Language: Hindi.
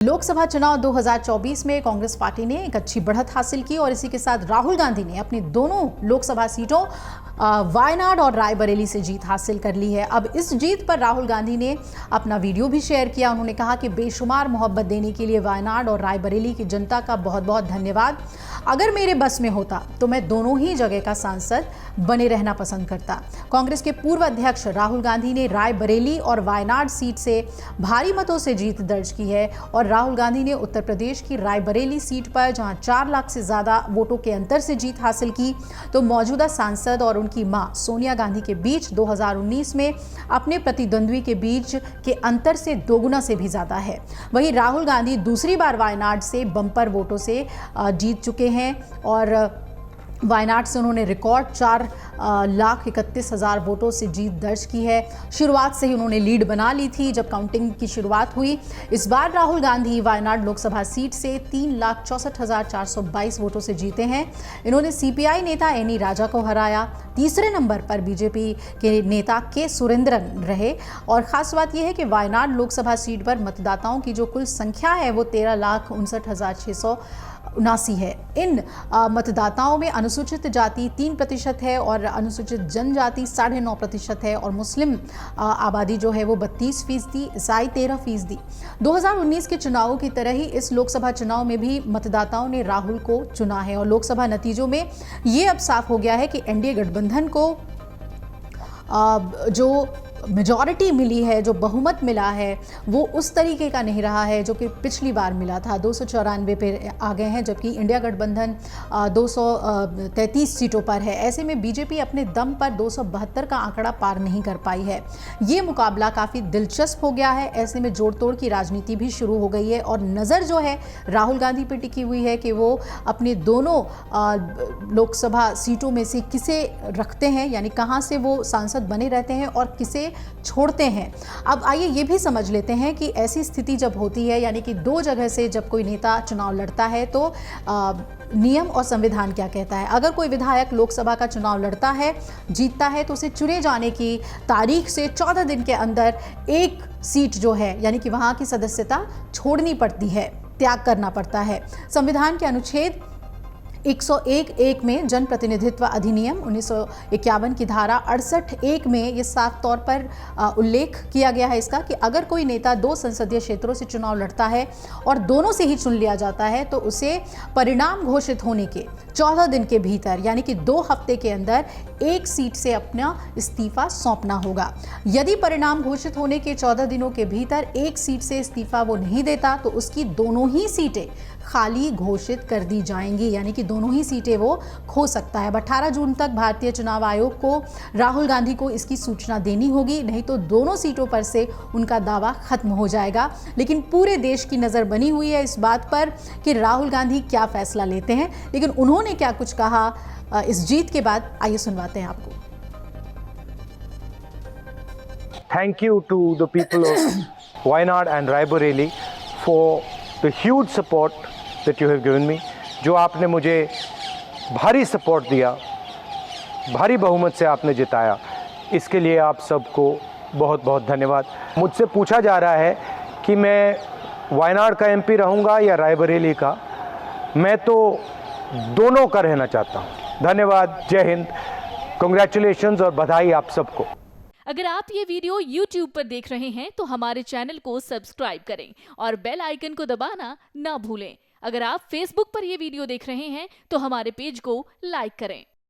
लोकसभा चुनाव 2024 में कांग्रेस पार्टी ने एक अच्छी बढ़त हासिल की और इसी के साथ राहुल गांधी ने अपनी दोनों लोकसभा सीटों वायनाड और रायबरेली से जीत हासिल कर ली है। अब इस जीत पर राहुल गांधी ने अपना वीडियो भी शेयर किया। उन्होंने कहा कि बेशुमार मोहब्बत देने के लिए वायनाड और रायबरेली की जनता का बहुत बहुत धन्यवाद। अगर मेरे बस में होता तो मैं दोनों ही जगह का सांसद बने रहना पसंद करता। कांग्रेस के पूर्व अध्यक्ष राहुल गांधी ने रायबरेली और वायनाड सीट से भारी मतों से जीत दर्ज की है और राहुल गांधी ने उत्तर प्रदेश की रायबरेली सीट पर जहां 4 लाख से ज्यादा वोटों के अंतर से जीत हासिल की, तो मौजूदा सांसद और उनकी मां सोनिया गांधी के बीच 2019 में अपने प्रतिद्वंद्वी के बीच के अंतर से दोगुना से भी ज्यादा है। वहीं राहुल गांधी दूसरी बार वायनाड से बम्पर वोटों से जीत चुके हैं और वायनाड से उन्होंने रिकॉर्ड 4,31,000 वोटों से जीत दर्ज की है। शुरुआत से ही उन्होंने लीड बना ली थी जब काउंटिंग की शुरुआत हुई। इस बार राहुल गांधी वायनाड लोकसभा सीट से 3,64,422 वोटों से जीते हैं। इन्होंने सीपीआई नेता एनी राजा को हराया। तीसरे नंबर पर बीजेपी के नेता के सुरेंद्रन रहे और खास बात यह है कि वायनाड लोकसभा सीट पर मतदाताओं की जो कुल संख्या है वो 13,59,679 है। इन मतदाताओं में अनुसूचित जाति 3% है और अनुसूचित जनजाति 9.5% है और मुस्लिम आबादी जो है वो 32%, ईसाई 13%। 2019 के चुनावों की तरह ही इस लोकसभा चुनाव में भी मतदाताओं ने राहुल को चुना है और लोकसभा नतीजों में ये अब साफ हो गया है कि एनडीए गठबंधन को जो मेजॉरिटी मिली है, जो बहुमत मिला है, वो उस तरीके का नहीं रहा है जो कि पिछली बार मिला था। 294 पे आ गए हैं जबकि इंडिया गठबंधन 233 सीटों पर है। ऐसे में बीजेपी अपने दम पर 272 का आंकड़ा पार नहीं कर पाई है। ये मुकाबला काफ़ी दिलचस्प हो गया है। ऐसे में जोड़ तोड़ की राजनीति भी शुरू हो गई है और नज़र जो है राहुल गांधी पर टिकी हुई है कि वो अपने दोनों लोकसभा सीटों में से किसे रखते हैं, यानी कहाँ से वो सांसद बने रहते हैं और किसे छोड़ते हैं। अब आइए ये भी समझ लेते हैं कि ऐसी स्थिति जब होती है, यानी कि 2 जगह से जब कोई नेता चुनाव लड़ता है तो नियम और संविधान क्या कहता है। अगर कोई विधायक लोकसभा का चुनाव लड़ता है, जीतता है, तो उसे चुने जाने की तारीख से 14 दिन के अंदर एक सीट जो है यानी कि वहां की सदस्यता छोड़नी पड़ती है, त्याग करना पड़ता है। संविधान के अनुच्छेद 101(1) में जन प्रतिनिधित्व अधिनियम 1951 की धारा 68(1) में ये साफ तौर पर उल्लेख किया गया है इसका कि अगर कोई नेता 2 संसदीय क्षेत्रों से चुनाव लड़ता है और दोनों से ही चुन लिया जाता है तो उसे परिणाम घोषित होने के 14 दिन के भीतर यानी कि 2 हफ्ते के अंदर एक सीट से अपना इस्तीफा सौंपना होगा। यदि परिणाम घोषित होने के 14 दिनों के भीतर एक सीट से इस्तीफा वो नहीं देता तो उसकी दोनों ही सीटें खाली घोषित कर दी जाएंगी, यानी कि दोनों ही सीटें वो खो सकता है। 18 जून तक भारतीय चुनाव आयोग को राहुल गांधी को इसकी सूचना देनी होगी, नहीं तो दोनों सीटों पर से उनका दावा खत्म हो जाएगा। लेकिन पूरे देश की नज़र बनी हुई है इस बात पर कि राहुल गांधी क्या फैसला लेते हैं। लेकिन उन्होंने क्या कुछ कहा इस जीत के बाद, आइए सुनवाते हैं आपको। Thank you to the people of Wayanad and Raebareli for the huge support that you have given me. जो आपने मुझे भारी सपोर्ट दिया, भारी बहुमत से आपने जिताया, इसके लिए आप सबको बहुत बहुत धन्यवाद। मुझसे पूछा जा रहा है कि मैं वायनाड का एमपी रहूँगा या रायबरेली का। मैं तो दोनों का रहना चाहता हूँ। धन्यवाद, जय हिंद, कांग्रेचुलेशंस और बधाई आप सबको। अगर आप ये वीडियो YouTube पर देख रहे हैं तो हमारे चैनल को सब्सक्राइब करें और बेल आइकन को दबाना ना भूलें। अगर आप Facebook पर ये वीडियो देख रहे हैं तो हमारे पेज को लाइक करें।